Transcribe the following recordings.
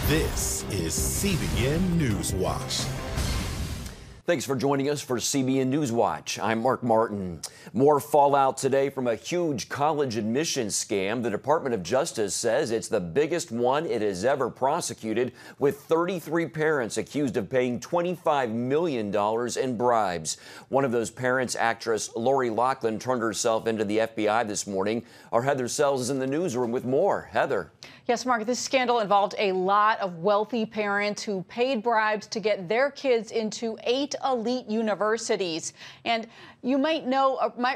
This is CBN Newswatch. Thanks for joining us for CBN Newswatch. I'm Mark Martin. More fallout today from a huge college admissions scam. The Department of Justice says it's the biggest one it has ever prosecuted, with 33 parents accused of paying $25 million in bribes. One of those parents, actress Lachlan, turned herself into the FBI this morning. Our Heather Sells is in the newsroom with more. Heather. Yes, Mark, this scandal involved a lot of wealthy parents who paid bribes to get their kids into 8 elite universities. And you might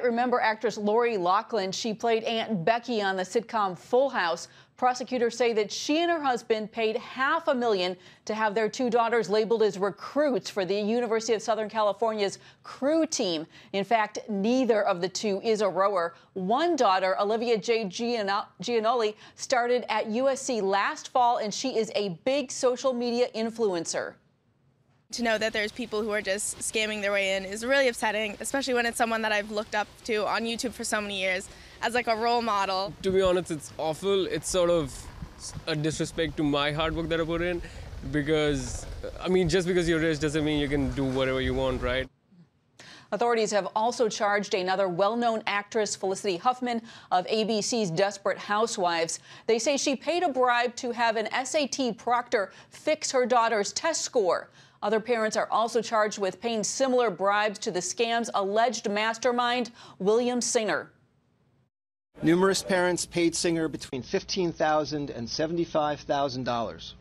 remember actress Lachlan. She played Aunt Becky on the sitcom Full House. Prosecutors say that she and her husband paid $500,000 to have their 2 daughters labeled as recruits for the University of Southern California's crew team. In fact, neither of the 2 is a rower. One daughter, Olivia J. Giannoli, started at USC last fall, and she is a big social media influencer. To know that there's people who are just scamming their way in is really upsetting, especially when it's someone that I've looked up to on YouTube for so many years as like a role model. To be honest, it's awful. It's sort of a disrespect to my hard work that I put in, because, I mean, just because you're rich doesn't mean you can do whatever you want, right? Authorities have also charged another well-known actress, Felicity Huffman, of ABC's Desperate Housewives. They say she paid a bribe to have an SAT proctor fix her daughter's test score. Other parents are also charged with paying similar bribes to the scam's alleged mastermind, William Singer. Numerous parents paid Singer between $15,000 and $75,000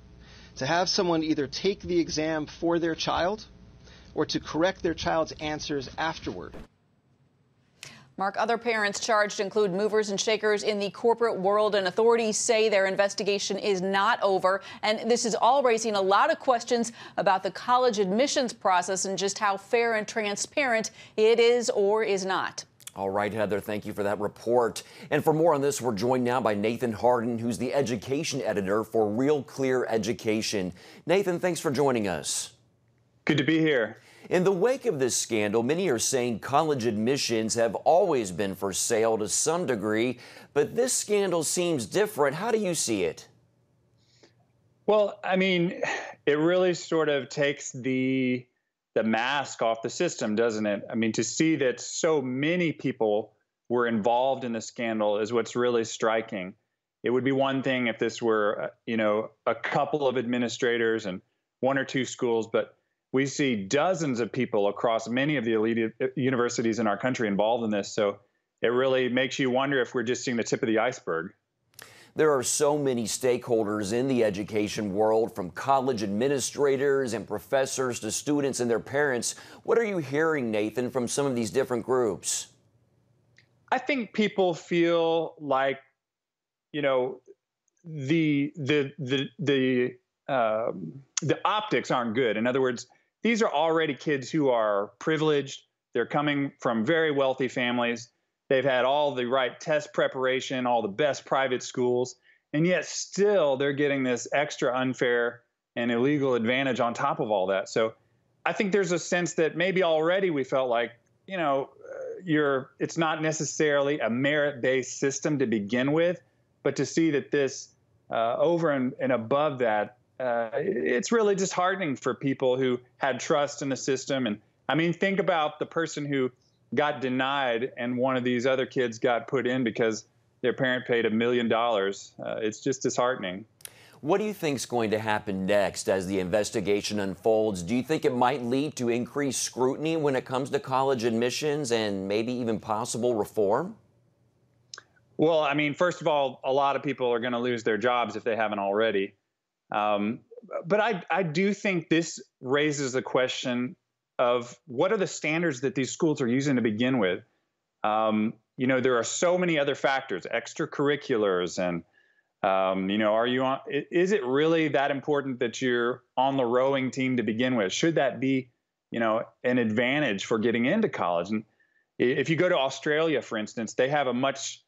to have someone either take the exam for their child or to correct their child's answers afterward. Mark, other parents charged include movers and shakers in the corporate world, and authorities say their investigation is not over. And this is all raising a lot of questions about the college admissions process and just how fair and transparent it is or is not. All right, Heather, thank you for that report. And for more on this, we're joined now by Nathan Harden, who's the education editor for Real Clear Education. Nathan, thanks for joining us. Good to be here. In the wake of this scandal, many are saying college admissions have always been for sale to some degree, but this scandal seems different. How do you see it? Well, I mean, it really sort of takes the mask off the system, doesn't it? I mean, to see that so many people were involved in the scandal is what's really striking. It would be one thing if this were, a couple of administrators and 1 or 2 schools, but we see dozens of people across many of the elite universities in our country involved in this. So it really makes you wonder if we're just seeing the tip of the iceberg. There are so many stakeholders in the education world, from college administrators and professors to students and their parents. What are you hearing, Nathan, from some of these different groups? I think people feel like, the optics aren't good. In other words, these are already kids who are privileged. They're coming from very wealthy families. They've had all the right test preparation, all the best private schools, and yet still they're getting this extra unfair and illegal advantage on top of all that. So I think there's a sense that maybe already we felt like, it's not necessarily a merit-based system to begin with, but to see that this over and above that, it's really disheartening for people who had trust in the system. And I mean, think about the person who got denied and one of these other kids got put in because their parent paid $1 million. It's just disheartening. What do you think is going to happen next as the investigation unfolds? Do you think it might lead to increased scrutiny when it comes to college admissions and maybe even possible reform? Well, I mean, first of all, a lot of people are going to lose their jobs if they haven't already. But I do think this raises the question of what are the standards that these schools are using to begin with. There are so many other factors, extracurriculars, and are you on? Is it really that important that you're on the rowing team to begin with? Should that be, an advantage for getting into college? And if you go to Australia, for instance, they have a much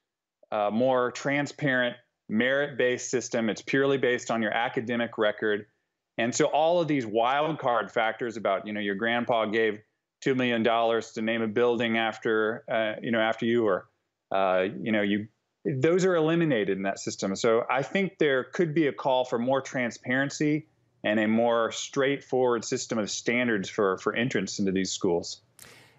more transparent merit-based system. It's purely based on your academic record. And so all of these wild card factors about, your grandpa gave $2 million to name a building after you, or, you those are eliminated in that system. So I think there could be a call for more transparency and a more straightforward system of standards for entrance into these schools.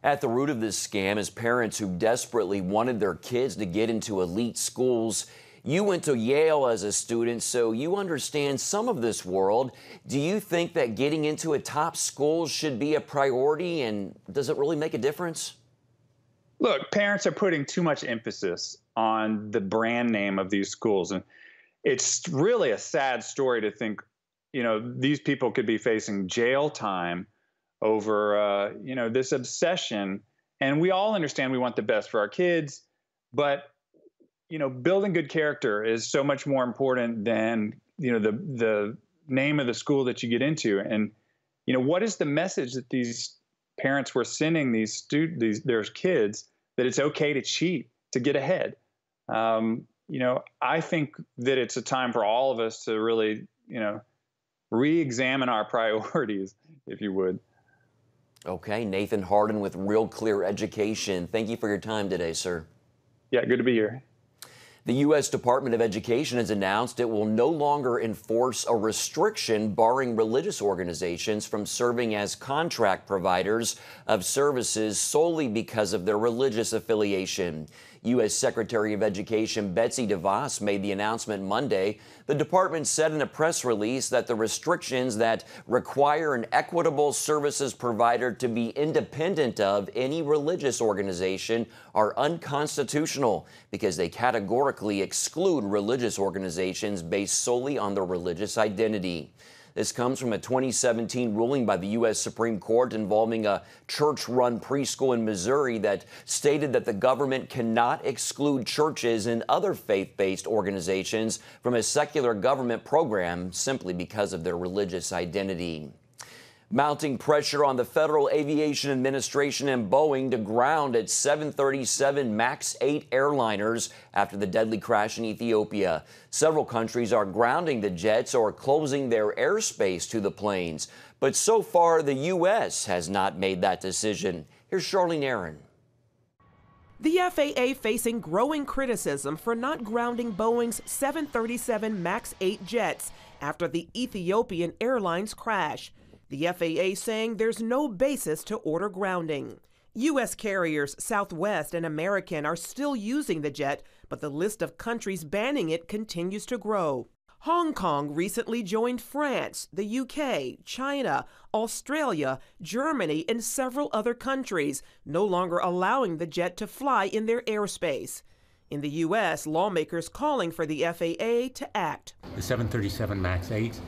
At the root of this scam is parents who desperately wanted their kids to get into elite schools. You went to Yale as a student, so you understand some of this world. Do you think that getting into a top school should be a priority, and does it really make a difference? Look, parents are putting too much emphasis on the brand name of these schools, and it's really a sad story to think, these people could be facing jail time over, this obsession. And we all understand we want the best for our kids, but building good character is so much more important than, the name of the school that you get into. And, what is the message that these parents were sending their kids, that it's okay to cheat to get ahead? I think that it's a time for all of us to really, re-examine our priorities, if you would. Okay, Nathan Harden with Real Clear Education. Thank you for your time today, sir. Yeah, good to be here. The U.S. Department of Education has announced it will no longer enforce a restriction barring religious organizations from serving as contract providers of services solely because of their religious affiliation. U.S. Secretary of Education Betsy DeVos made the announcement Monday. The department said in a press release that the restrictions that require an equitable services provider to be independent of any religious organization are unconstitutional because they categorically exclude religious organizations based solely on their religious identity. This comes from a 2017 ruling by the U.S. Supreme Court involving a church-run preschool in Missouri that stated that the government cannot exclude churches and other faith-based organizations from a secular government program simply because of their religious identity. Mounting pressure on the Federal Aviation Administration and Boeing to ground its 737 MAX 8 airliners after the deadly crash in Ethiopia. Several countries are grounding the jets or closing their airspace to the planes. But so far, the U.S. has not made that decision. Here's Charlene Aaron. The FAA facing growing criticism for not grounding Boeing's 737 MAX 8 jets after the Ethiopian Airlines crash. The FAA saying there's no basis to order grounding. U.S. carriers Southwest and American are still using the jet, but the list of countries banning it continues to grow. Hong Kong recently joined France, the UK, China, Australia, Germany, and several other countries, no longer allowing the jet to fly in their airspace. In the U.S., lawmakers calling for the FAA to act. The 737 MAX 8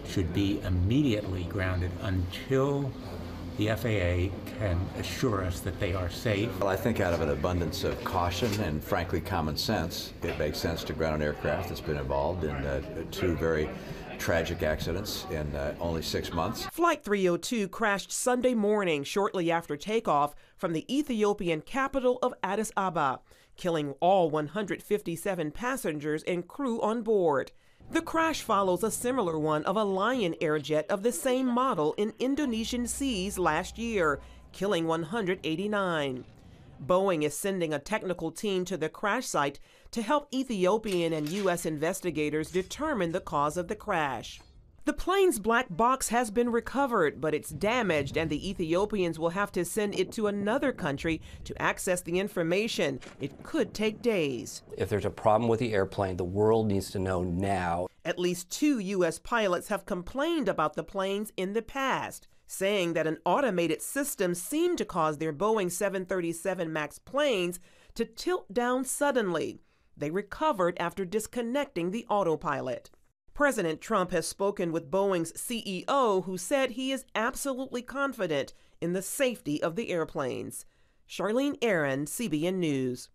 should be immediately grounded until the FAA can assure us that they are safe. Well, I think out of an abundance of caution and frankly common sense, it makes sense to ground an aircraft that's been involved in two very tragic accidents in only 6 months. Flight 302 crashed Sunday morning shortly after takeoff from the Ethiopian capital of Addis Ababa, killing all 157 passengers and crew on board. The crash follows a similar one of a Lion Air jet of the same model in Indonesian seas last year, killing 189. Boeing is sending a technical team to the crash site to help Ethiopian and U.S. investigators determine the cause of the crash. The plane's black box has been recovered, but it's damaged, and the Ethiopians will have to send it to another country to access the information. It could take days. If there's a problem with the airplane, the world needs to know now. At least 2 U.S. pilots have complained about the planes in the past, saying that an automated system seemed to cause their Boeing 737 MAX planes to tilt down suddenly. They recovered after disconnecting the autopilot. President Trump has spoken with Boeing's CEO, who said he is absolutely confident in the safety of the airplanes. Charlene Aaron, CBN News.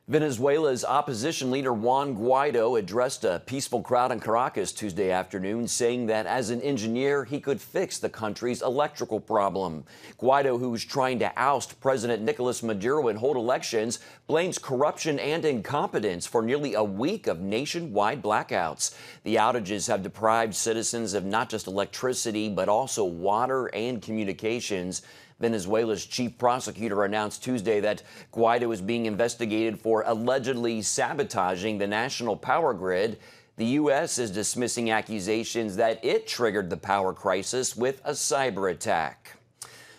Venezuela's opposition leader Juan Guaido addressed a peaceful crowd in Caracas Tuesday afternoon, saying that as an engineer, he could fix the country's electrical problem. Guaido, who's trying to oust President Nicolas Maduro and hold elections, blames corruption and incompetence for nearly a week of nationwide blackouts. The outages have deprived citizens of not just electricity, but also water and communications. Venezuela's chief prosecutor announced Tuesday that Guaido is being investigated for allegedly sabotaging the national power grid. The U.S. is dismissing accusations that it triggered the power crisis with a cyber attack.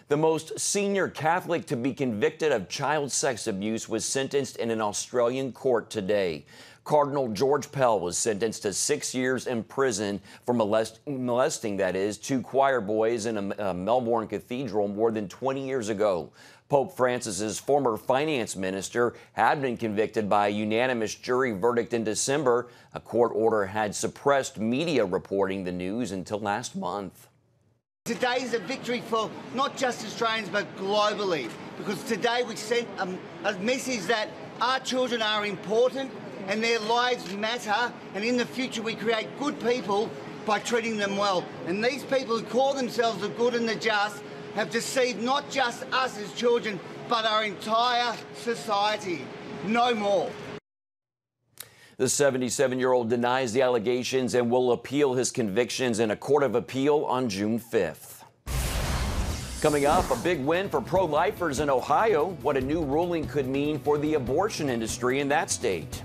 The most senior Catholic to be convicted of child sex abuse was sentenced in an Australian court today. Cardinal George Pell was sentenced to 6 years in prison for molesting, that is, 2 choir boys in a Melbourne cathedral more than 20 years ago. Pope Francis's former finance minister had been convicted by a unanimous jury verdict in December. A court order had suppressed media reporting the news until last month. Today is a victory for not just Australians but globally, because today we sent a message that our children are important and their lives matter, and in the future we create good people by treating them well. And these people who call themselves the good and the just have deceived not just us as children, but our entire society. No more. The 77-year-old denies the allegations and will appeal his convictions in a court of appeal on June 5th. Coming up, a big win for pro-lifers in Ohio. What a new ruling could mean for the abortion industry in that state.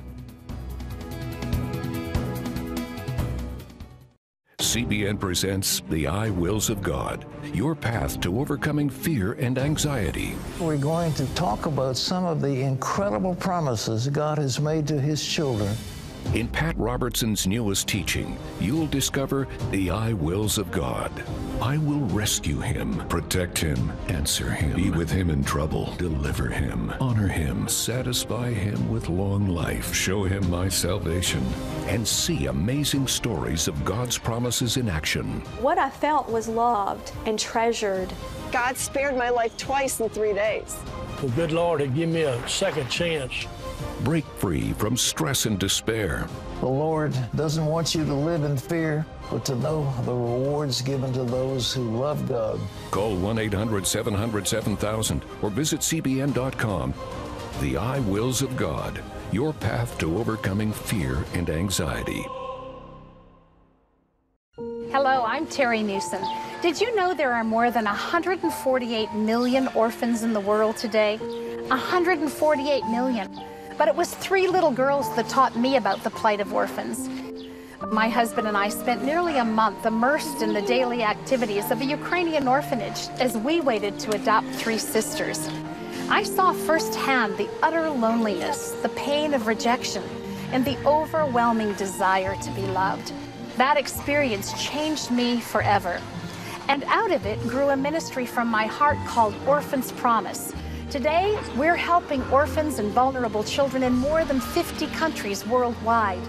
CBN presents The I Wills of God, your path to overcoming fear and anxiety. We're going to talk about some of the incredible promises God has made to His children. In Pat Robertson's newest teaching, you'll discover the I Wills of God. I will rescue him, protect him, answer him, be with him in trouble, deliver him, honor him, satisfy him with long life, show him my salvation, and see amazing stories of God's promises in action. What I felt was loved and treasured. God spared my life twice in 3 days. The good Lord had given me a second chance. Break free from stress and despair. The Lord doesn't want you to live in fear, but to know the rewards given to those who love God. Call 1-800-700-7000 or visit CBN.com. The I Wills of God, your path to overcoming fear and anxiety. Hello, I'm Terry Newsom. Did you know there are more than 148 million orphans in the world today? 148 million. But it was 3 little girls that taught me about the plight of orphans. My husband and I spent nearly a month immersed in the daily activities of a Ukrainian orphanage as we waited to adopt 3 sisters. I saw firsthand the utter loneliness, the pain of rejection, and the overwhelming desire to be loved. That experience changed me forever. And out of it grew a ministry from my heart called Orphans Promise. Today, we're helping orphans and vulnerable children in more than 50 countries worldwide.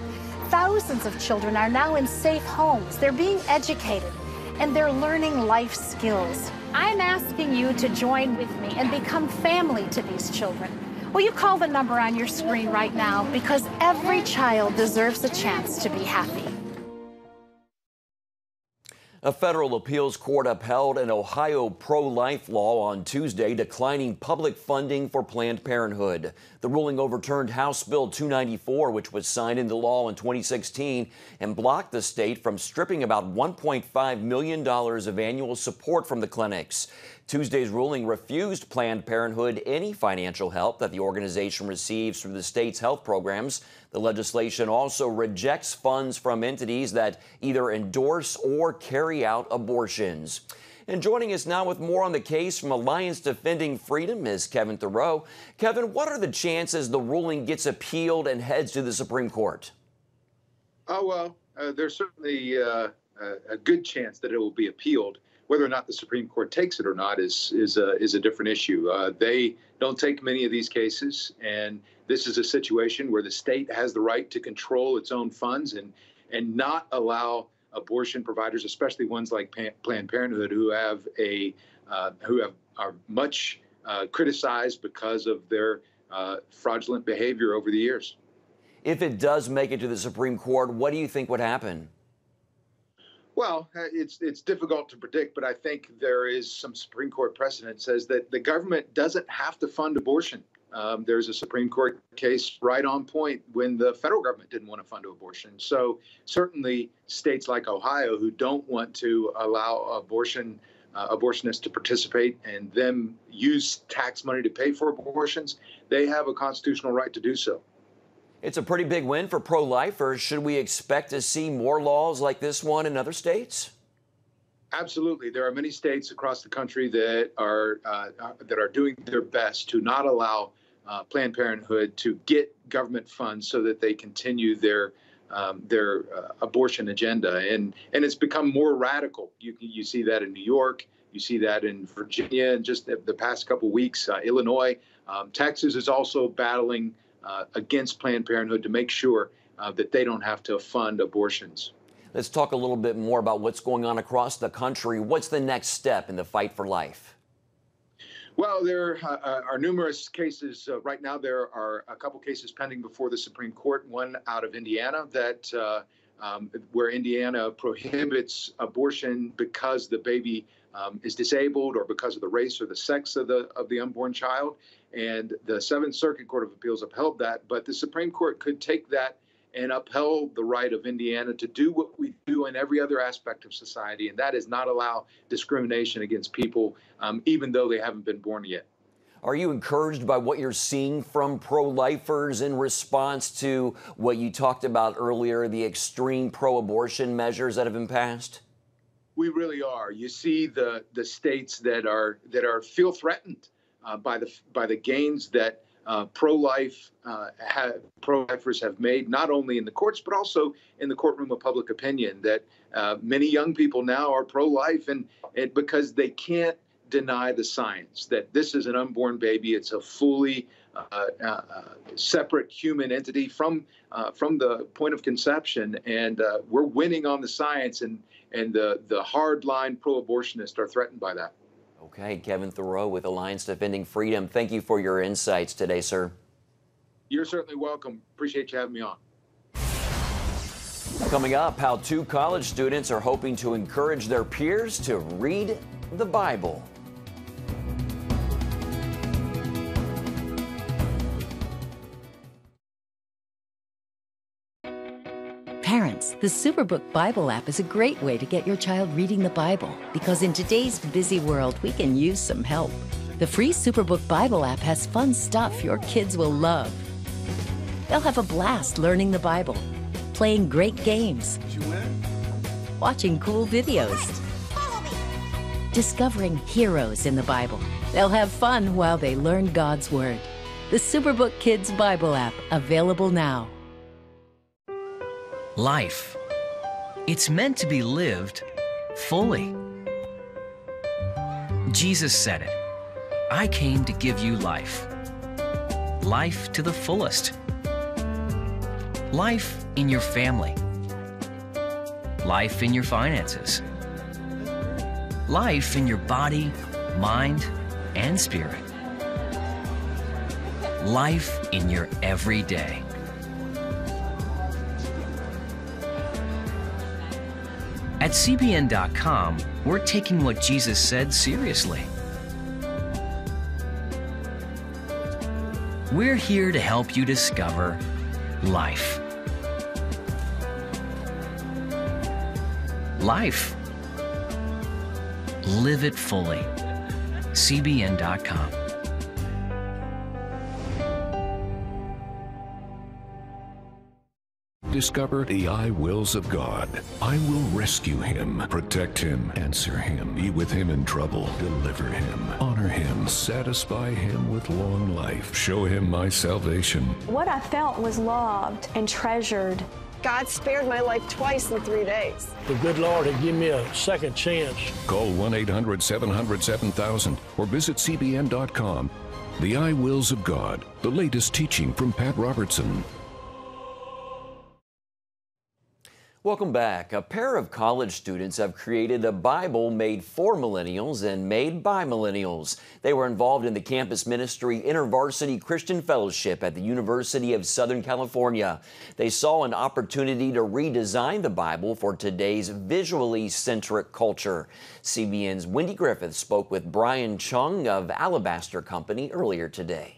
Thousands of children are now in safe homes. They're being educated, and they're learning life skills. I'm asking you to join with me and become family to these children. Will you call the number on your screen right now? Because every child deserves a chance to be happy. A federal appeals court upheld an Ohio pro-life law on Tuesday declining public funding for Planned Parenthood. The ruling overturned House Bill 294, which was signed into law in 2016, and blocked the state from stripping about $1.5 million of annual support from the clinics. Tuesday's ruling refused Planned Parenthood any financial help that the organization receives through the state's health programs. The legislation also rejects funds from entities that either endorse or carry out abortions. And joining us now with more on the case from Alliance Defending Freedom is Kevin Thoreau. Kevin, what are the chances the ruling gets appealed and heads to the Supreme Court? Oh, well, there's certainly a good chance that it will be appealed. Whether or not the Supreme Court takes it or not is a different issue. They don't take many of these cases, and this is a situation where the state has the right to control its own funds and not allow abortion providers, especially ones like Planned Parenthood, who are much criticized because of their fraudulent behavior over the years. If it does make it to the Supreme Court, what do you think would happen? Well, it's difficult to predict, but I think there is some Supreme Court precedent says that the government doesn't have to fund abortion. There's a Supreme Court case right on point when the federal government didn't want to fund abortion. So certainly states like Ohio who don't want to allow abortion abortionists to participate and them use tax money to pay for abortions, they have a constitutional right to do so. It's a pretty big win for pro-lifers. Should we expect to see more laws like this one in other states? Absolutely. There are many states across the country that are doing their best to not allow Planned Parenthood to get government funds so that they continue their abortion agenda, and it's become more radical. You see that in New York, you see that in Virginia, and just the past couple of weeks, Illinois. Texas is also battling against Planned Parenthood to make sure that they don't have to fund abortions. Let's talk a little bit more about what's going on across the country. What's the next step in the fight for life? Well, there are numerous cases. Right now, there are a couple cases pending before the Supreme Court, one out of Indiana where Indiana prohibits abortion because the baby is disabled or because of the race or the sex of the unborn child. And the Seventh Circuit Court of Appeals upheld that. But the Supreme Court could take that and upheld the right of Indiana to do what we do in every other aspect of society, and that is not allow discrimination against people, even though they haven't been born yet. Are you encouraged by what you're seeing from pro-lifers in response to what you talked about earlier, the extreme pro-abortion measures that have been passed? We really are. You see the states that feel threatened by the gains that pro-lifers have made, not only in the courts, but also in the courtroom of public opinion, that many young people now are pro-life and because they can't deny the science that this is an unborn baby. It's a fully separate human entity from the point of conception. And we're winning on the science, and the hardline pro-abortionists are threatened by that. Okay, Kevin Thoreau with Alliance Defending Freedom. Thank you for your insights today, sir. You're certainly welcome. Appreciate you having me on. Coming up, how 2 college students are hoping to encourage their peers to read the Bible. Parents, the Superbook Bible app is a great way to get your child reading the Bible, because in today's busy world, we can use some help. The free Superbook Bible app has fun stuff your kids will love. They'll have a blast learning the Bible, playing great games, watching cool videos, discovering heroes in the Bible. They'll have fun while they learn God's Word. The Superbook Kids Bible app, available now. Life. It's meant to be lived fully. Jesus said it. I came to give you life. Life to the fullest. Life in your family. Life in your finances. Life in your body, mind, and spirit. Life in your everyday. At CBN.com, we're taking what Jesus said seriously. We're here to help you discover life. Life. Live it fully. CBN.com. Discover the I wills of God. I will rescue him, protect him, answer him, be with him in trouble, deliver him, honor him, satisfy him with long life, show him my salvation. What I felt was loved and treasured. God spared my life twice in 3 days. The good Lord had given me a second chance. Call 1-800-700-7000 or visit CBN.com. The I wills of God, the latest teaching from Pat Robertson. Welcome back. A pair of college students have created a Bible made for millennials and made by millennials. They were involved in the campus ministry InterVarsity Christian Fellowship at the University of Southern California. They saw an opportunity to redesign the Bible for today's visually centric culture. CBN's Wendy Griffith spoke with Brian Chung of Alabaster Company earlier today.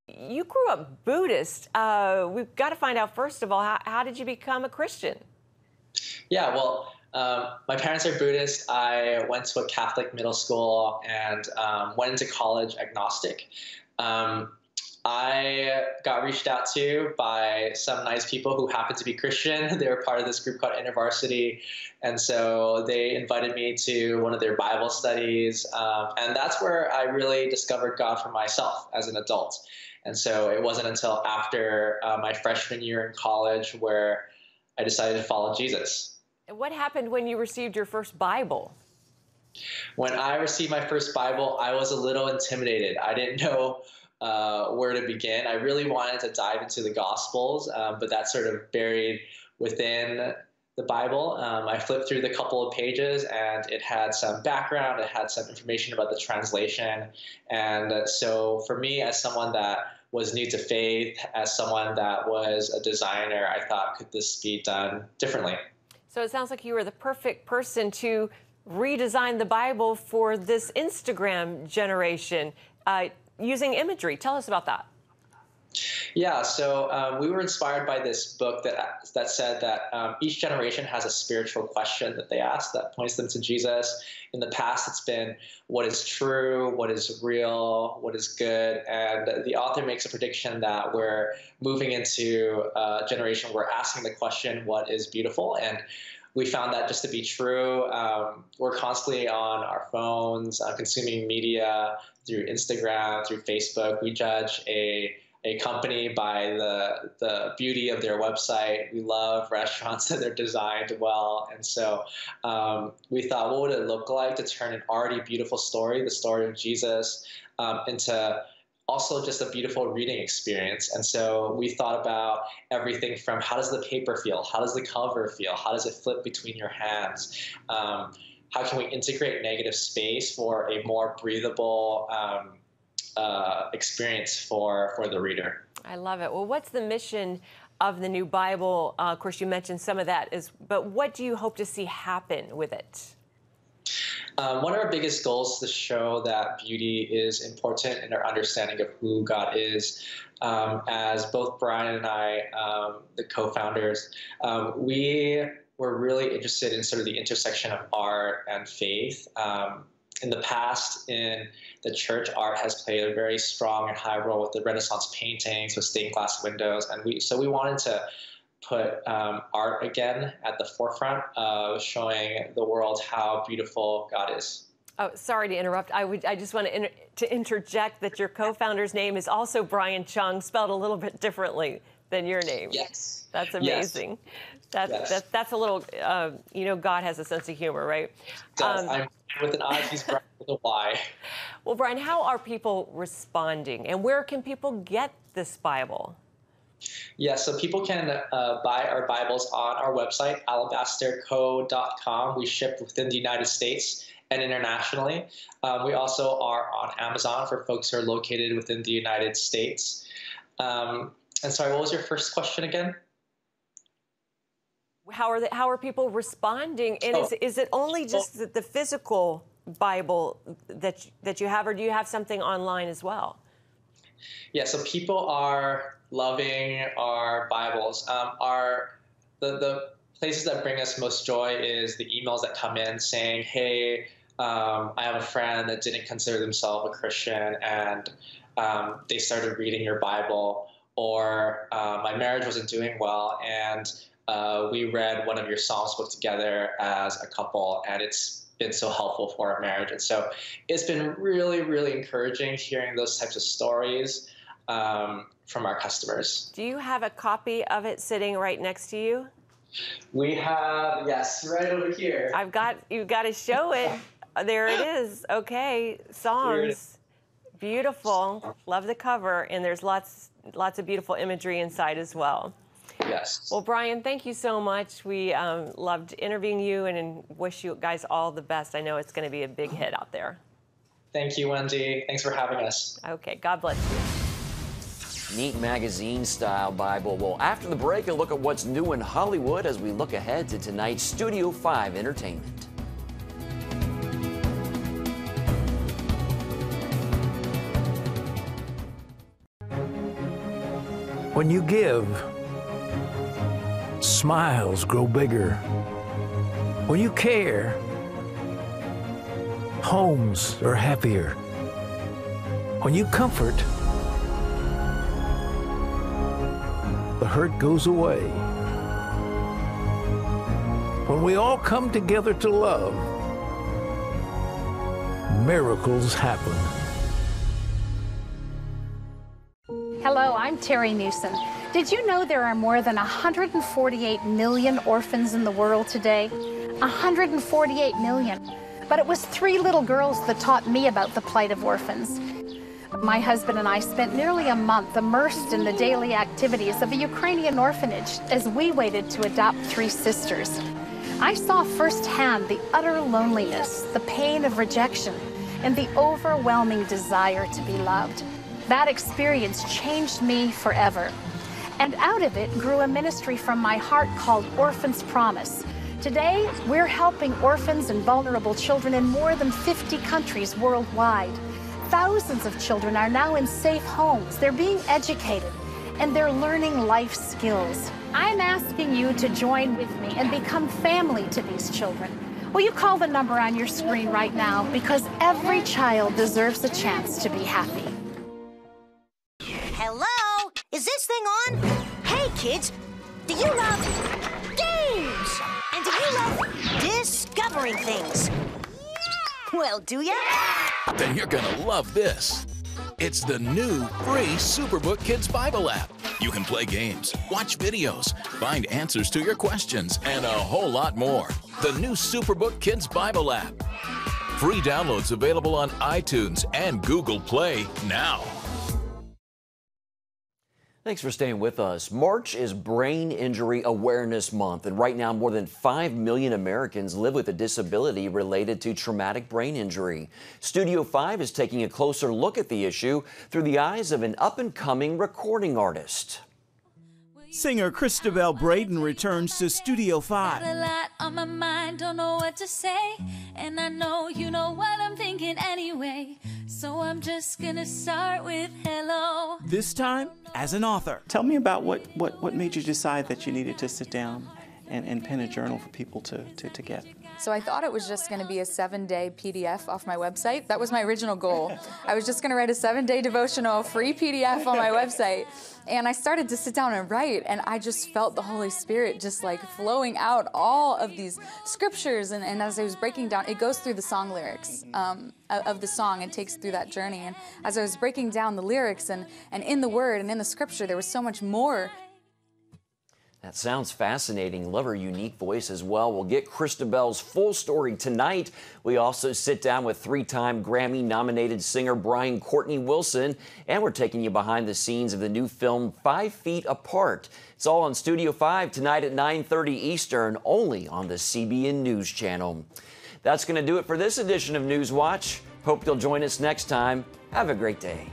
You grew up Buddhist. We've got to find out, first of all, how did you become a Christian? Yeah, well, My parents are Buddhist. I went to a Catholic middle school and went into college agnostic. I got reached out to by some nice people who happened to be Christian. They were part of this group called InterVarsity. And so they invited me to one of their Bible studies. And that's where I really discovered God for myself as an adult. And so it wasn't until after my freshman year in college where I decided to follow Jesus. What happened when you received your first Bible? When I received my first Bible, I was a little intimidated. I didn't know where to begin. I really wanted to dive into the Gospels, but that's sort of buried within the Bible. I flipped through the couple of pages and it had some background, it had some information about the translation. And so for me, as someone that was new to faith, as someone that was a designer, I thought, could this be done differently? So it sounds like you were the perfect person to redesign the Bible for this Instagram generation using imagery. Tell us about that. Yeah, so we were inspired by this book that said that each generation has a spiritual question that they ask that points them to Jesus. In the past, it's been what is true, what is real, what is good. And the author makes a prediction that we're moving into a generation where we're asking the question, what is beautiful? And we found that just to be true. We're constantly on our phones, consuming media through Instagram, through Facebook. We judge a company by the beauty of their website. We love restaurants that are designed well. And so we thought, what would it look like to turn an already beautiful story, the story of Jesus, into also just a beautiful reading experience. And so we thought about everything from how does the paper feel? How does the cover feel? How does it flip between your hands? How can we integrate negative space for a more breathable experience for the reader? I love it. Well, what's the mission of the new Bible? Of course, you mentioned some of that, but what do you hope to see happen with it? One of our biggest goals is to show that beauty is important in our understanding of who God is. As both Brian and I, the co-founders, we were really interested in sort of the intersection of art and faith. In the past, in the church, art has played a very strong and high role with the Renaissance paintings, with stained glass windows, and we wanted to put art again at the forefront of showing the world how beautiful God is. Oh, sorry to interrupt. I just want to interject that your co-founder's name is also Brian Chung, spelled a little bit differently than your name. Yes. That's amazing. Yes. That's a little, God has a sense of humor, right? I'm with an I, he's Brian with a Y. Well, Brian, how are people responding, and where can people get this Bible? Yeah, so people can buy our Bibles on our website, alabasterco.com. We ship within the United States and internationally. We also are on Amazon for folks who are located within the United States. And sorry, what was your first question again? How are people responding? And is it only just the physical Bible that you have, or do you have something online as well? Yeah, so people are loving our Bibles. The places that bring us most joy is the emails that come in saying, hey, I have a friend that didn't consider themselves a Christian, and they started reading your Bible, or my marriage wasn't doing well, and we read one of your Psalms book together as a couple, and it's been so helpful for our marriage. And so it's been really, really encouraging hearing those types of stories from our customers. Do you have a copy of it sitting right next to you? We have, yes, right over here. You've got to show it. There it is. Okay, Psalms. Beautiful. Love the cover, and there's lots of beautiful imagery inside as well. Yes. Well, Brian, thank you so much. We loved interviewing you and wish you guys all the best. I know it's going to be a big hit out there. Thank you, Wendy. Thanks for having us. Okay, God bless you. Neat magazine-style Bible. Well, after the break, a look at what's new in Hollywood as we look ahead to tonight's Studio 5 entertainment. When you give, smiles grow bigger. When you care, homes are happier. When you comfort, the hurt goes away. When we all come together to love, miracles happen. Hello, I'm Terry Newsom. Did you know there are more than 148 million orphans in the world today? 148 million. But it was 3 little girls that taught me about the plight of orphans. My husband and I spent nearly a month immersed in the daily activities of a Ukrainian orphanage as we waited to adopt 3 sisters. I saw firsthand the utter loneliness, the pain of rejection, and the overwhelming desire to be loved. That experience changed me forever. And out of it grew a ministry from my heart called Orphans Promise. Today, we're helping orphans and vulnerable children in more than 50 countries worldwide. Thousands of children are now in safe homes. They're being educated, and they're learning life skills. I'm asking you to join with me and become family to these children. Will you call the number on your screen right now? Because every child deserves a chance to be happy. Hello? Is this thing on? Hey, kids, do you love games? And do you love discovering things? Well, do ya? Then you're gonna love this. It's the new free Superbook Kids Bible app. You can play games, watch videos, find answers to your questions, and a whole lot more. The new Superbook Kids Bible app. Free downloads available on iTunes and Google Play now. Thanks for staying with us. March is Brain Injury Awareness Month, and right now more than 5 million Americans live with a disability related to traumatic brain injury. Studio 5 is taking a closer look at the issue through the eyes of an up-and-coming recording artist. Singer Christabel Braden returns to Studio 5. Got a lot on my mind, don't know what to say, and I know you know what I'm thinking anyway, so I'm just gonna start with hello. This time as an author. Tell me about what made you decide that you needed to sit down and pen a journal for people to get. So I thought it was just going to be a 7-day PDF off my website. That was my original goal. I was just going to write a 7-day devotional, free PDF on my website. And I started to sit down and write, and I just felt the Holy Spirit just like flowing out all of these scriptures. And as I was breaking down, it goes through the song lyrics of the song and takes through that journey. And as I was breaking down the lyrics and in the word and in the scripture, there was so much more. That sounds fascinating. Love her unique voice as well. We'll get Christabel's full story tonight. We also sit down with 3-time Grammy-nominated singer Brian Courtney Wilson, and we're taking you behind the scenes of the new film 5 Feet Apart. It's all on Studio 5 tonight at 9:30 Eastern, only on the CBN News Channel. That's going to do it for this edition of News Watch. Hope you'll join us next time. Have a great day.